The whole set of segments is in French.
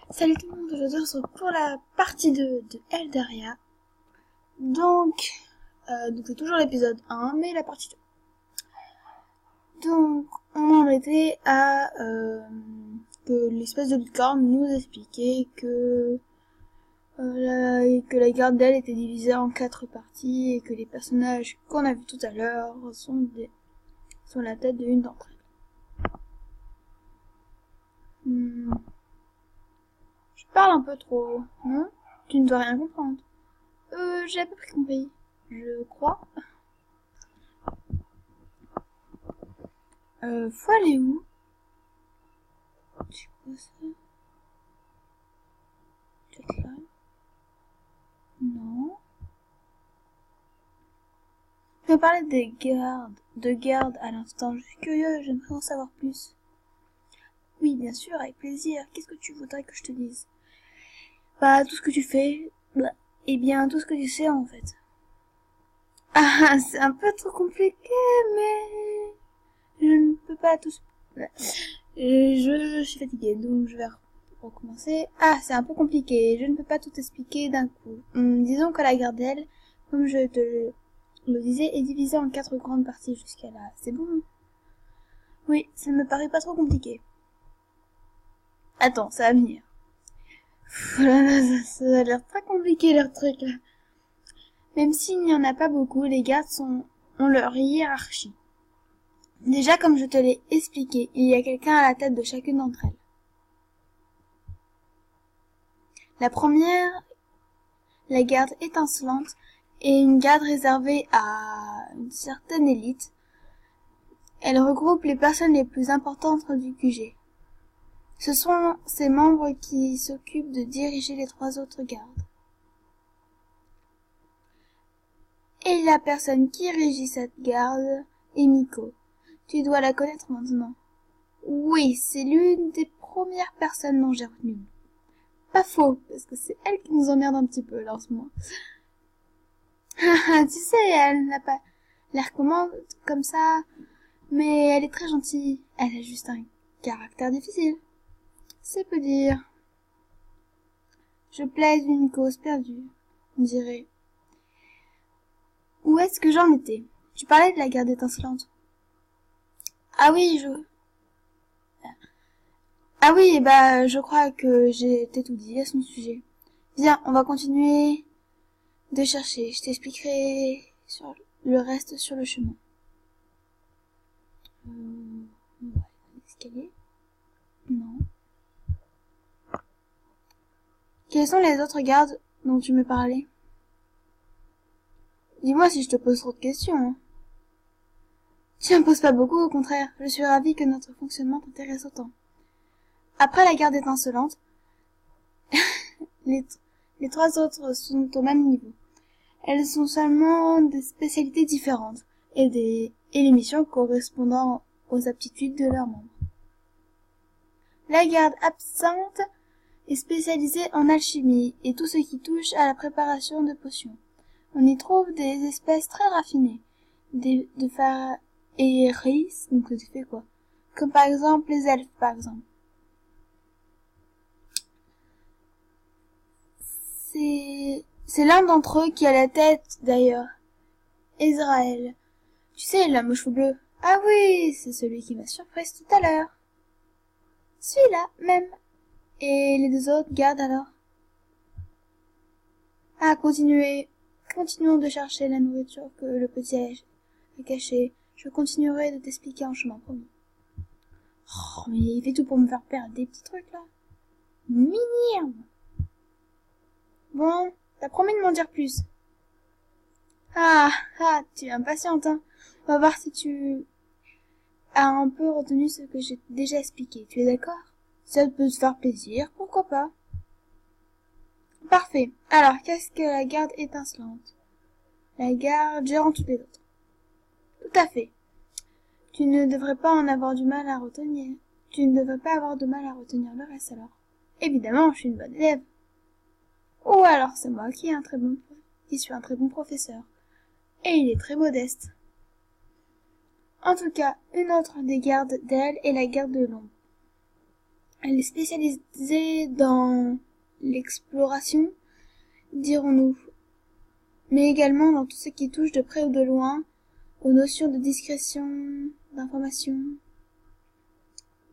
Salut tout le monde, aujourd'hui on se retrouve pour la partie 2 de Eldaria. Donc c'est toujours l'épisode 1, mais la partie 2. Donc, on en était à que l'espèce de licorne nous expliquait que la garde d'elle était divisée en 4 parties et que les personnages qu'on a vus tout à l'heure sont la tête d'une d'entre elles. Je parle un peu trop, non? Tu ne dois rien comprendre. J'ai à peu près compris. Je crois. Faut aller où? C'est quoi ça? Peut-être là? Non. Tu me parlais de gardes à l'instant. Je suis curieux, j'aimerais en savoir plus. Oui, bien sûr, avec plaisir. Qu'est-ce que tu voudrais que je te dise? Bah, tout ce que tu fais. Bah, eh bien, tout ce que tu sais, en fait. Ah, c'est un peu trop compliqué, mais je ne peux pas tout. Je suis fatiguée, donc je vais recommencer. Ah, c'est un peu compliqué. Je ne peux pas tout expliquer d'un coup. Disons que la gardelle, comme je te le disais, est divisée en 4 grandes parties jusqu'à là. C'est bon? Oui, ça ne me paraît pas trop compliqué. Attends, ça va venir. Ça a l'air très compliqué leur truc là. Même s'il n'y en a pas beaucoup, les gardes ont leur hiérarchie. Déjà, comme je te l'ai expliqué, il y a quelqu'un à la tête de chacune d'entre elles. La première, la garde étincelante, est une garde réservée à une certaine élite. Elle regroupe les personnes les plus importantes du QG. Ce sont ses membres qui s'occupent de diriger les 3 autres gardes. Et la personne qui régit cette garde est Miko. Tu dois la connaître maintenant. Oui, c'est l'une des premières personnes dont j'ai retenu. Pas faux, parce que c'est elle qui nous emmerde un petit peu là en ce moment. Tu sais, elle n'a pas l'air comme ça, mais elle est très gentille. Elle a juste un caractère difficile. C'est peu dire. Je plaide une cause perdue, on dirait. Où est-ce que j'en étais? Tu parlais de la garde étincelante. Ah oui, je crois que j'ai tout dit à son sujet. Viens, on va continuer de chercher. Je t'expliquerai sur le reste sur le chemin. Ouais, l'escalier? Non. Quels sont les autres gardes dont tu me parlais? Dis-moi si je te pose trop de questions. Hein. Tu en poses pas beaucoup, au contraire. Je suis ravie que notre fonctionnement t'intéresse autant. Après la garde étincelante, les 3 autres sont au même niveau. Elles sont seulement des spécialités différentes et les missions correspondant aux aptitudes de leurs membres. La garde absente est spécialisée en alchimie et tout ce qui touche à la préparation de potions. On y trouve des espèces très raffinées, de Faeris, donc tu fais quoi? Comme par exemple les elfes, par exemple. C'est l'un d'entre eux qui a la tête, d'ailleurs. Ezraël. Tu sais, l'homme aux cheveux bleus. Ah oui, c'est celui qui m'a surprise tout à l'heure. Celui-là, même. Et les 2 autres gardes alors? Ah, continuons de chercher la nourriture que le petit a cachée. Je continuerai de t'expliquer en chemin, promis. Oh, mais il fait tout pour me faire perdre des petits trucs, là. Minime. Bon, t'as promis de m'en dire plus. Ah, tu es impatiente, hein. On va voir si tu as un peu retenu ce que j'ai déjà expliqué. Tu es d'accord? Ça peut te faire plaisir, pourquoi pas? Parfait. Alors, qu'est-ce que la garde étincelante? La garde gérant toutes les autres. Tout à fait. Tu ne devrais pas en avoir du mal à retenir. Tu ne devrais pas avoir de mal à retenir le reste alors. Évidemment, je suis une bonne élève. Ou alors c'est moi qui suis un très bon professeur. Et il est très modeste. En tout cas, une autre des gardes d'elle est la garde de l'ombre. Elle est spécialisée dans l'exploration, dirons-nous, mais également dans tout ce qui touche de près ou de loin aux notions de discrétion, d'information,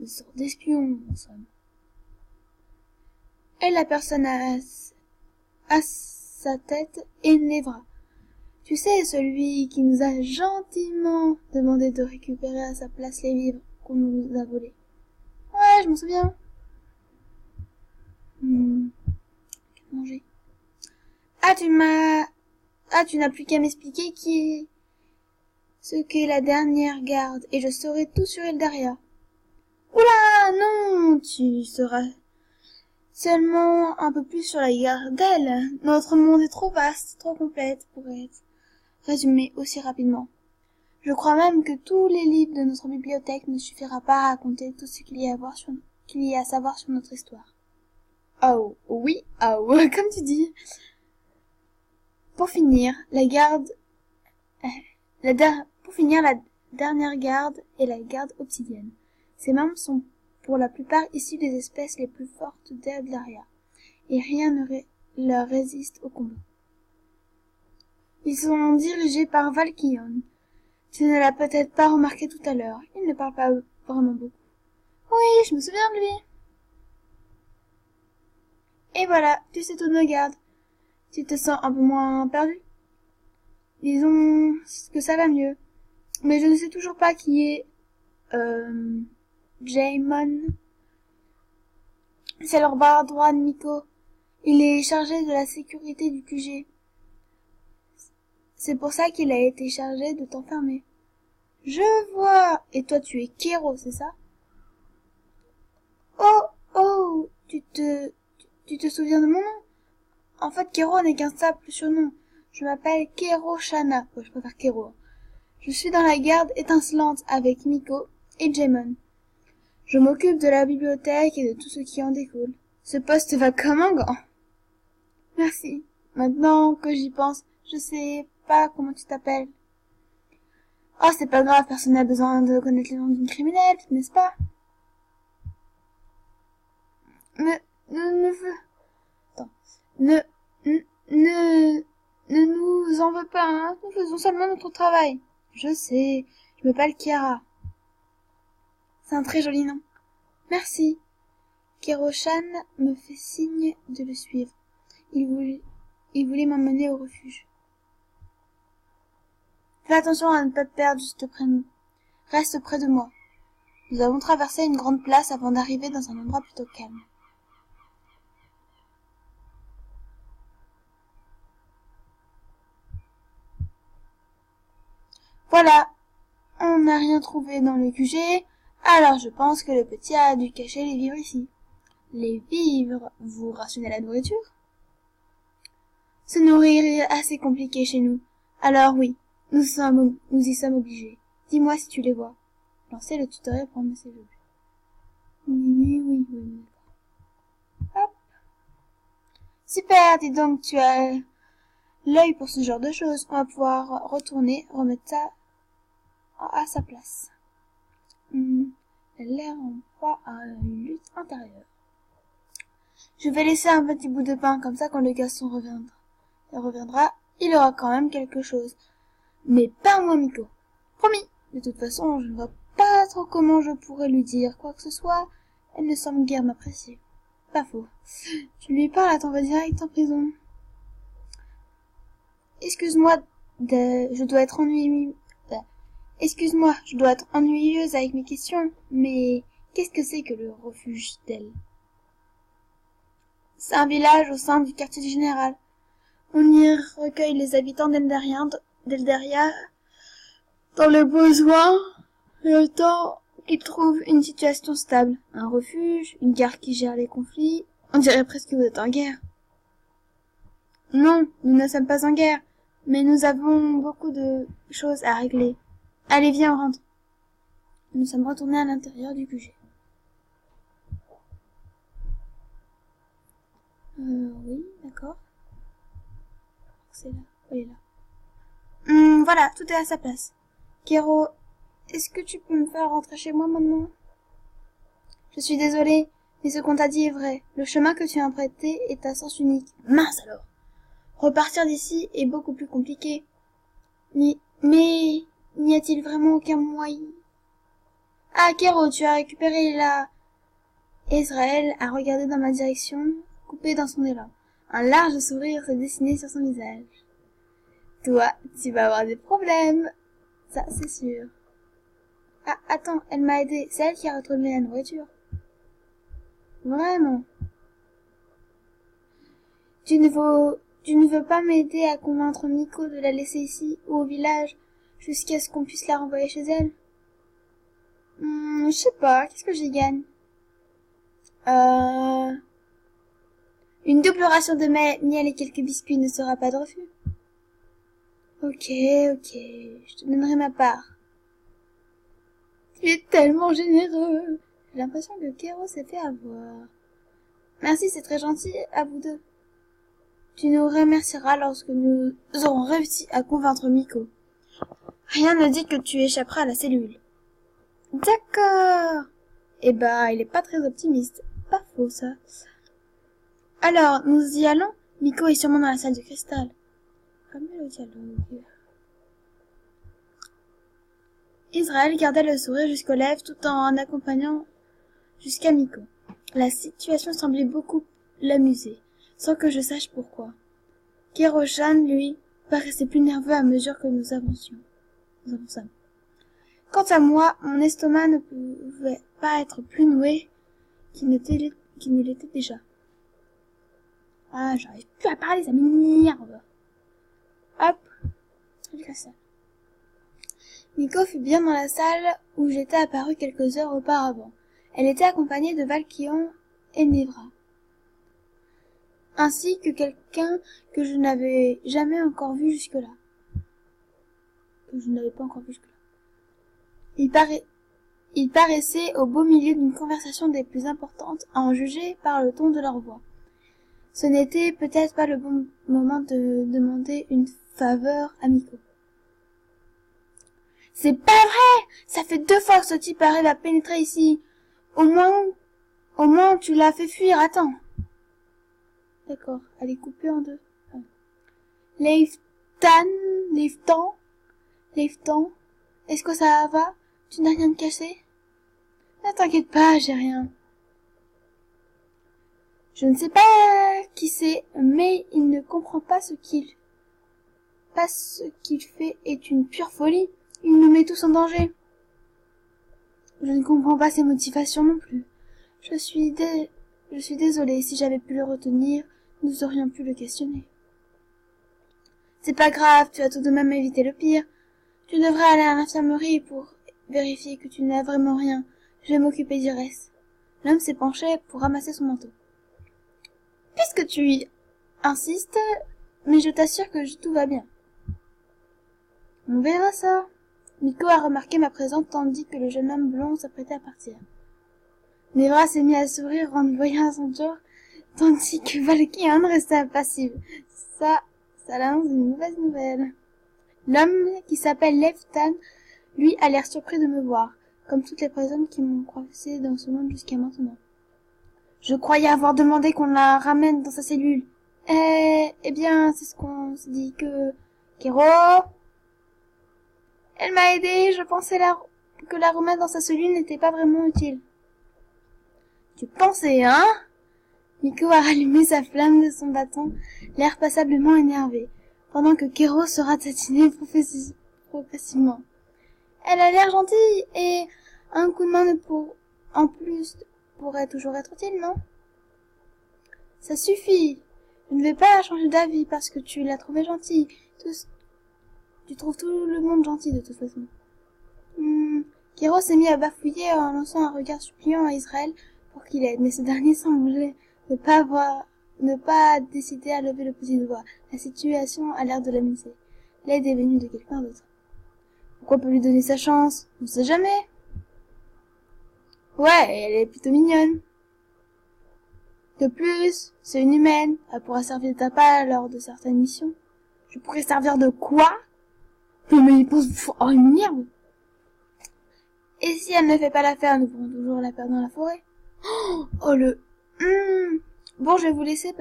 une sorte d'espion, en somme. Et la personne à sa tête est Nevra. Tu sais, celui qui nous a gentiment demandé de récupérer à sa place les vivres qu'on nous a volés. Ouais, je m'en souviens. Manger. Ah, tu n'as plus qu'à m'expliquer ce qu'est la dernière garde, et je saurai tout sur Eldaria. Oula, non, tu sauras seulement un peu plus sur la garde d'elle. Notre monde est trop vaste, trop complète pour être résumé aussi rapidement. Je crois même que tous les livres de notre bibliothèque ne suffira pas à raconter tout ce qu'il y a à savoir sur notre histoire. Oh, oui, oh, comme tu dis. Pour finir, la dernière garde est la garde obsidienne. Ces membres sont pour la plupart issus des espèces les plus fortes d'Eldaria, et rien ne leur résiste au combat. Ils sont dirigés par Valkion. Tu ne l'as peut-être pas remarqué tout à l'heure, il ne parle pas vraiment beaucoup. Oui, je me souviens de lui. Et voilà, tu sais toutes nos gardes. Tu te sens un peu moins perdu? Disons que ça va mieux. Mais je ne sais toujours pas qui est... Jaemon. C'est leur bras droit de Miko. Il est chargé de la sécurité du QG. C'est pour ça qu'il a été chargé de t'enfermer. Je vois. Et toi, tu es Kero, c'est ça? Oh, tu te souviens de mon nom? En fait, Kero n'est qu'un simple surnom. Je m'appelle Kero Shana. Je préfère Kero. Je suis dans la garde étincelante avec Miko et Jaemon. Je m'occupe de la bibliothèque et de tout ce qui en découle. Ce poste va comme un gant. Merci. Maintenant que j'y pense, je sais pas comment tu t'appelles. Oh, c'est pas grave, personne n'a besoin de connaître le nom d'une criminelle, n'est-ce pas? Ne nous en veux pas, hein. Nous faisons seulement notre travail. Je sais, je m'appelle Kiara. C'est un très joli nom. Merci. Kero-chan me fait signe de le suivre. Il voulait m'emmener au refuge. Fais attention à ne pas te perdre juste près de nous. Reste près de moi. Nous avons traversé une grande place avant d'arriver dans un endroit plutôt calme. Voilà, on n'a rien trouvé dans le QG, alors je pense que le petit a dû cacher les vivres ici. Les vivres, vous rationnez la nourriture? Se nourrir est assez compliqué chez nous. Alors oui, nous y sommes obligés. Dis-moi si tu les vois. Lancez le tutoriel pour me séjour. Oui. Hop. Super, dis donc, tu as l'œil pour ce genre de choses. On va pouvoir retourner, remettre ça à sa place. Elle a l'air en proie à une lutte intérieure. Je vais laisser un petit bout de pain, comme ça quand le garçon reviendra, il aura quand même quelque chose. Mais pas moi, Miko. Promis. De toute façon, je ne vois pas trop comment je pourrais lui dire quoi que ce soit. Elle ne semble guère m'apprécier. Pas faux. Tu lui parles à ton va direct en prison. Excuse-moi, je dois être ennuyeuse avec mes questions, mais qu'est-ce que c'est que le refuge d'elle? C'est un village au sein du quartier général. On y recueille les habitants d'Eldaria dans le besoin, le temps qu'ils trouvent une situation stable. Un refuge, une gare qui gère les conflits. On dirait presque que vous êtes en guerre. Non, nous ne sommes pas en guerre, mais nous avons beaucoup de choses à régler. Allez, viens, on rentre. Nous sommes retournés à l'intérieur du QG. Oui, d'accord. C'est là, elle est là. Voilà, tout est à sa place. Kero, est-ce que tu peux me faire rentrer chez moi maintenant? Je suis désolée, Mais ce qu'on t'a dit est vrai. Le chemin que tu as emprunté est à sens unique. Mince alors. Repartir d'ici est beaucoup plus compliqué. Mais n'y a-t-il vraiment aucun moyen? Ah, Kéro, tu as récupéré la... Israël a regardé dans ma direction, coupé dans son élan. Un large sourire s'est dessiné sur son visage. Toi, tu vas avoir des problèmes. Ça, c'est sûr. Ah, attends, elle m'a aidé. C'est elle qui a retrouvé la nourriture. Vraiment. Tu ne veux pas m'aider à convaincre Miko de la laisser ici ou au village jusqu'à ce qu'on puisse la renvoyer chez elle? Je sais pas, qu'est-ce que j'y gagne? Une double ration de miel et quelques biscuits ne sera pas de refus. Ok, je te donnerai ma part. Tu es tellement généreux. J'ai l'impression que Kéro s'est fait avoir. Merci, c'est très gentil, à vous deux. Tu nous remercieras lorsque nous aurons réussi à convaincre Miko. Rien ne dit que tu échapperas à la cellule. D'accord. Eh ben, il est pas très optimiste. Pas faux, ça. Alors, nous y allons? Miko est sûrement dans la salle de cristal. Comme le dialogue. Israël garda le sourire jusqu'aux lèvres tout en accompagnant jusqu'à Miko. La situation semblait beaucoup l'amuser, sans que je sache pourquoi. Kero-chan, lui, paraissait plus nerveux à mesure que nous avancions. Quant à moi, mon estomac ne pouvait pas être plus noué qu'il ne l'était déjà. Ah, j'arrive plus à parler, ça m'énerve. Hop, ça. Miko fut bien dans la salle où j'étais apparu quelques heures auparavant. Elle était accompagnée de Valkion et Nevra, ainsi que quelqu'un que je n'avais jamais encore vu jusque-là. Il paraissait au beau milieu d'une conversation des plus importantes, à en juger par le ton de leur voix. Ce n'était peut-être pas le bon moment de demander une faveur à Miko. C'est pas vrai! Ça fait 2 fois que ce type arrive à pénétrer ici. Au moins, tu l'as fait fuir, attends. D'accord, elle est coupée en deux. Leiftan, est-ce que ça va? Tu n'as rien de caché? Ne t'inquiète pas, j'ai rien. Je ne sais pas qui c'est, mais il ne comprend pas ce qu'il fait est une pure folie. Il nous met tous en danger. Je ne comprends pas ses motivations non plus. Je suis désolée, si j'avais pu le retenir, nous aurions pu le questionner. C'est pas grave, tu as tout de même évité le pire. Tu devrais aller à l'infirmerie pour vérifier que tu n'as vraiment rien. Je vais m'occuper du reste. L'homme s'est penché pour ramasser son manteau. Puisque tu insistes, mais je t'assure que tout va bien. On verra ça. Miko a remarqué ma présence tandis que le jeune homme blond s'apprêtait à partir. Nevra s'est mis à sourire en voyant son tour, tandis que Valkyrie restait impassible. Ça l'annonce une mauvaise nouvelle. L'homme, qui s'appelle Leiftan, lui, a l'air surpris de me voir, comme toutes les personnes qui m'ont croisé dans ce monde jusqu'à maintenant. Je croyais avoir demandé qu'on la ramène dans sa cellule. Eh bien, c'est ce qu'on s'est dit que... Kéro... Elle m'a aidé, je pensais que la remettre dans sa cellule n'était pas vraiment utile. Tu pensais, hein? Miko a rallumé sa flamme de son bâton, l'air passablement énervé, pendant que Kéro se ratatinait progressivement. Elle a l'air gentille, et un coup de main en plus pourrait toujours être utile, non? Ça suffit. Je ne vais pas changer d'avis parce que tu l'as trouvée gentille. Tu trouves tout le monde gentil de toute façon. Kéro s'est mis à bafouiller en lançant un regard suppliant à Israël pour qu'il aide, mais ce dernier semblait ne pas décider à lever le petit doigt. La situation a l'air de l'amuser. L'aide est venue de quelqu'un d'autre. Pourquoi pas lui donner sa chance? On sait jamais. Ouais, elle est plutôt mignonne. De plus, c'est une humaine. Elle pourra servir de tapas lors de certaines missions. Je pourrais servir de quoi? Non mais il pense... Oh, une merde. Et si elle ne fait pas l'affaire, nous pourrons toujours la perdre dans la forêt. Oh le... Bon, je vais vous laisser.